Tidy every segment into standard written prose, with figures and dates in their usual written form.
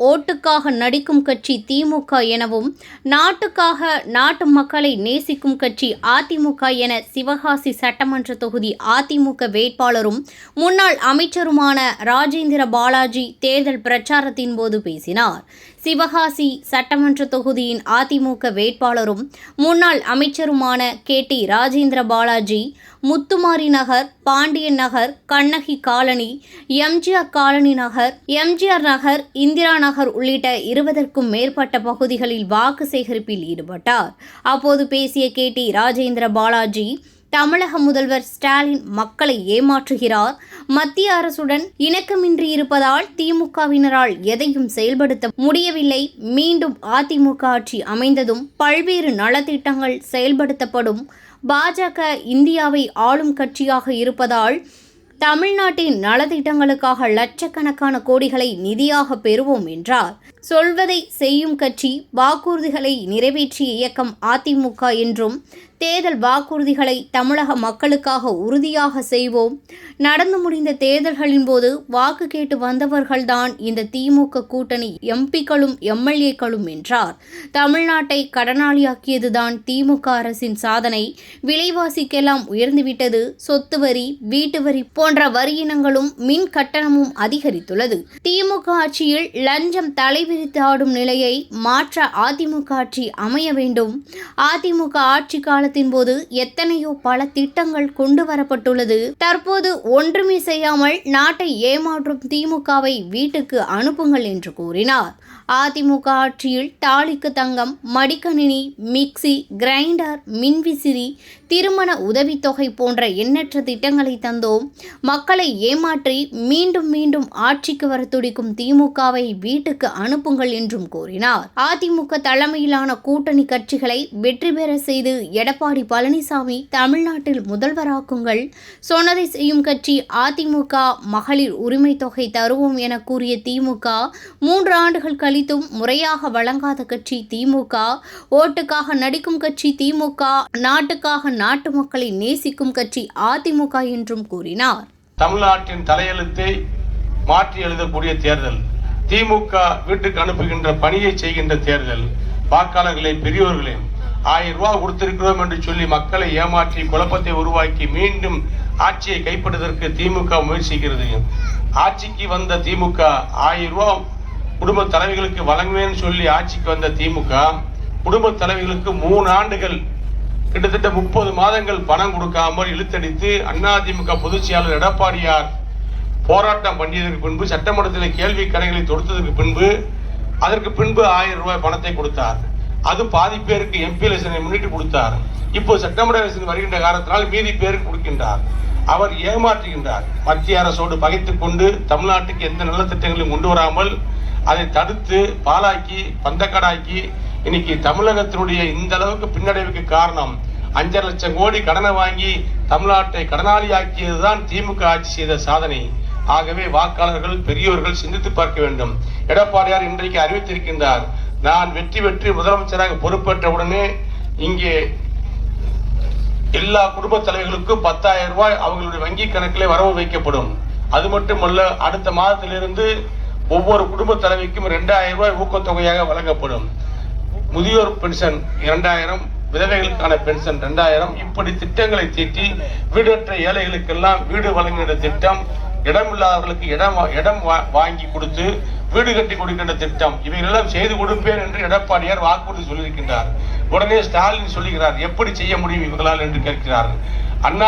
ஓட்டுக்காக நடிக்கும் கட்சி திமுக எனவும், நாட்டுக்காக நாட்டு மக்களை நேசிக்கும் கட்சி அதிமுக என சிவகாசி சட்டமன்ற தொகுதி அதிமுக வேட்பாளரும் முன்னாள் அமைச்சருமான ராஜேந்திர பாலாஜி தேர்தல் பிரச்சாரத்தின் போது பேசினார். சிவகாசி சட்டமன்ற தொகுதியின் அதிமுக வேட்பாளரும் முன்னாள் அமைச்சருமான டி ராஜேந்திர பாலாஜி முத்துமாரி நகர், பாண்டியன் நகர், கண்ணகி காலனி, எம்ஜிஆர் காலனி நகர், எம்ஜிஆர் நகர், இந்திரா நகர் உள்ளிட்ட 20க்கும் மேற்பட்ட பகுதிகளில் வாக்கு சேகரிப்பில் ஈடுபட்டார். அப்போது பேசிய டி ராஜேந்திர பாலாஜி, தமிழக முதல்வர் ஸ்டாலின் மக்களை ஏமாற்றுகிறார். மத்திய அரசுடன் இணக்கமின்றி இருப்பதால் திமுகவினரால் எதையும் செயல்படுத்த முடியவில்லை. மீண்டும் அதிமுக ஆட்சி அமைந்ததும் பல்வேறு நலத்திட்டங்கள் செயல்படுத்தப்படும். பாஜக இந்தியாவை ஆளும் கட்சியாக இருப்பதால் தமிழ்நாட்டின் நலத்திட்டங்களுக்காக லட்சக்கணக்கான கோடிகளை நிதியாக பெறுவோம் என்றார். சொல்வதை செய்யும் கட்சி, வாக்குறுதிகளை நிறைவேற்றிய இயக்கம் அதிமுக என்றும், தேர்தல் வாக்குறுதிகளை தமிழக மக்களுக்காக உறுதியாக செய்வோம். நடந்து முடிந்த தேர்தல்களின் போது வாக்கு கேட்டு வந்தவர்கள்தான் இந்த திமுக கூட்டணி எம்பிக்களும் எம்எல்ஏக்களும் என்றார். தமிழ்நாட்டை கடனாளியாக்கியதுதான் திமுக அரசின் சாதனை. விலைவாசிக்கெல்லாம் உயர்ந்துவிட்டது. சொத்து வரி, வீட்டு வரி போன்ற வரியினங்களும் மின் கட்டணமும் அதிகரித்துள்ளது. திமுக ஆட்சியில் லஞ்சம் தலைவிரித்து ஆடும் நிலையை மாற்ற அதிமுக ஆட்சி அமைய வேண்டும். அதிமுக ஆட்சி காலத்தில் போது எத்தனையோ பல திட்டங்கள் கொண்டு வரப்பட்டுள்ளது. தற்போது ஒன்றுமே செய்யாமல் நாட்டை ஏமாற்றும் திமுகவை வீட்டுக்கு அனுப்புங்கள் என்று கூறினார். அதிமுக ஆட்சியில் தாலிக்கு தங்கம், மடிக்கணினி, மிக்சி, கிரைண்டர், மின்விசிறி, திருமண உதவித்தொகை போன்ற எண்ணற்ற திட்டங்களை தந்தோம். மக்களை ஏமாற்றி மீண்டும் மீண்டும் ஆட்சிக்கு வர துடிக்கும் திமுகவை வீட்டுக்கு அனுப்புங்கள் என்றும் கூறினார். அதிமுக தலைமையிலான கூட்டணி கட்சிகளை வெற்றி பெற செய்து எடப்பாடி பழனிசாமி தமிழ்நாட்டில் முதல்வராக்குங்கள். சொன்னதை செய்யும் கட்சி அதிமுக. மகளிர் உரிமை தொகை தருவோம் என கூறிய திமுக 3 ஆண்டுகள் கழித்தும் முறையாக வழங்காத கட்சி திமுக. ஓட்டுக்காக நடிக்கும் கட்சி திமுக. நாட்டுக்காக நாட்டு மக்களை நேசிக்கும் கட்சி அதிமுக என்றும் கூறினார். தமிழ்நாட்டின் தலையெழுத்தை மாற்றி எழுதக்கூடிய தேர்தல், திமுக வீட்டுக்கு அனுப்புகின்ற பணியை செய்கின்ற தேர்தல். வாக்காளர்களை, பெரியோர்களே, 1000 ரூபாய் கொடுத்திருக்கிறோம் என்று சொல்லி மக்களை ஏமாற்றி குழப்பத்தை உருவாக்கி மீண்டும் ஆட்சியை கைப்பற்றுவதற்கு திமுக முயற்சிக்கிறது. ஆட்சிக்கு வந்த திமுக 1000 ரூபாய் குடும்ப தலைவிகளுக்கு வழங்குவேன்னு சொல்லி ஆட்சிக்கு வந்த திமுக குடும்ப தலைவிகளுக்கு 3 ஆண்டுகள் கிட்டத்தட்ட 30 மாதங்கள் பணம் கொடுக்காமல் இழுத்தடித்து அதிமுக பொதுச் செயலாளர் எடப்பாடியார் போராட்டம் பண்ணியதற்கு பின்பு, சட்டமன்றத்தில் கேள்வி கணைகளை தொடுத்ததற்கு பின்பு, அதற்கு பின்பு 1000 ரூபாய் பணத்தை கொடுத்தார். அது பாதி பேருக்கு எம்பி எலெக்ஷனை முன்னிட்டு கொடுத்தார். இப்போ சட்டமன்ற எலெக்ஷன் வருகின்ற காரணத்தினால் மீதி பேருக்கு கொடுக்கின்றார். அவர் ஏமாற்றுகின்றார். மத்திய அரசோடு பகைத்துக் கொண்டு தமிழ்நாட்டுக்கு எந்த நல்ல திட்டங்களையும் கொண்டு வராமல் அதை தடுத்து பாலாக்கி பந்தக்கடாக்கி இன்னைக்கு தமிழகத்தினுடைய இந்த அளவுக்கு பின்னடைவுக்கு காரணம் 5 லட்சம் கோடி கடனை வாங்கி தமிழ்நாட்டை கடனாளியாக்கியதுதான் திமுக ஆட்சி செய்த சாதனை. ஆகவே வாக்காளர்கள், பெரியோர்கள் சிந்தித்து பார்க்க வேண்டும். எடப்பாடியார் இன்றைக்கு அறிவித்திருக்கின்றார், நான் வெற்றி பெற்று முதலமைச்சராக பொறுப்பேற்ற உடனே இங்கே எல்லா குடும்ப தலைவர்களுக்கும் 10,000 ரூபாய் அவங்களுடைய வங்கி கணக்கிலே வரவு வைக்கப்படும். அது மட்டுமல்ல, அடுத்த மாதத்திலிருந்து ஒவ்வொரு குடும்ப தலைவிக்கும் 2,000 ரூபாய் ஊக்கத்தொகையாக வழங்கப்படும். முதியோர் பென்ஷன் 2000, விதவைகளுக்கான பென்ஷன் 2000. இப்படி திட்டங்களை தீட்டி வீடற்ற ஏழைகளுக்கெல்லாம் வீடு வழங்குகின்ற திட்டம், இடமில்லாதவர்களுக்கு இடம் வாங்கி கொடுத்து வீடு கட்டி கொடுக்கின்ற திட்டம், இவைகளெல்லாம் செய்து கொடுப்பேன் என்று எடப்பாடியார் வாக்குறுதி சொல்லியிருக்கின்றார். உடனே ஸ்டாலின் சொல்லுகிறார், எப்படி செய்ய முடியும் இவர்களால் என்று கேட்கிறார்.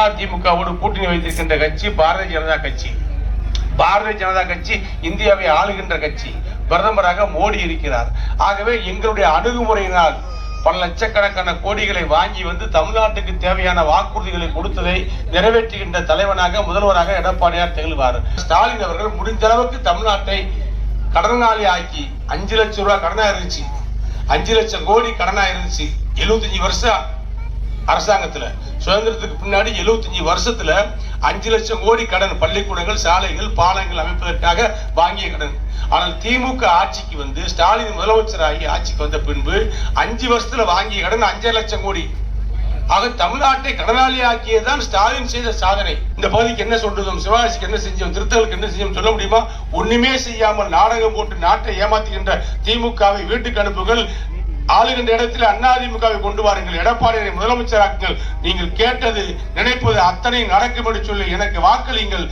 அதிமுகவோடு கூட்டணி வைத்திருக்கின்ற கட்சி பாரதிய ஜனதா கட்சி. பாரதிய ஜனதா கட்சி இந்தியாவை ஆளுகின்ற கட்சி. பிரதமராக மோடி இருக்கிறார். ஆகவே எங்களுடைய அணுகுமுறையினால் பல லட்சக்கணக்கான கோடிகளை வாங்கி வந்து தமிழ்நாட்டுக்கு தேவையான வாக்குறுதிகளை கொடுத்ததை நிறைவேற்றுகின்ற தலைவனாக, முதல்வராக எடப்பாடியார் திகழ்வார். ஸ்டாலின் அவர்கள் முடிந்த அளவுக்கு தமிழ்நாட்டை கடனாளி ஆக்கி 5 லட்சம் ரூபாய் கடனா இருந்துச்சு, 5 லட்சம் கோடி கடனா இருந்துச்சு. 75 வருஷம் அரசாங்கத்துல, சுதந்திரத்துக்கு பின்னாடி 75 வருஷத்துல 5 லட்சம் கோடி கடன், பள்ளிக்கூடங்கள், சாலைகள், பாலங்கள் அமைப்பதற்காக வாங்கிய கடன். ஆனால் திமுக ஆட்சிக்கு வந்து ஸ்டாலின் முதலமைச்சராகி ஆட்சிக்கு வந்த பின்பு 5 வருஷத்துல வாங்கிய கடன் 5 லட்சம் கோடி. ஆக தமிழ்நாட்டை கடனாளி ஆக்கியதுதான் ஸ்டாலின் செய்த சாதனை. இந்த பகுதிக்கு என்ன சொல்றதும், சிவகாசிக்கு என்ன செஞ்சோம், திருத்தலுக்கு என்ன செஞ்சோம் சொல்ல முடியுமா? ஒண்ணுமே செய்யாமல் நாடகம் போட்டு நாட்டை ஏமாத்துகின்ற திமுகவை வீட்டுக்கு அனுப்புங்கள். ஆளுகின்ற இடத்தில் அதிமுகவை கொண்டு வாருங்கள், எடப்பாடியை முதலமைச்சராக்குங்கள். நீங்கள் கேட்டது நினைப்பது அத்தனை நடக்கும் என்று சொல்லி எனக்கு வாக்களியுங்கள்.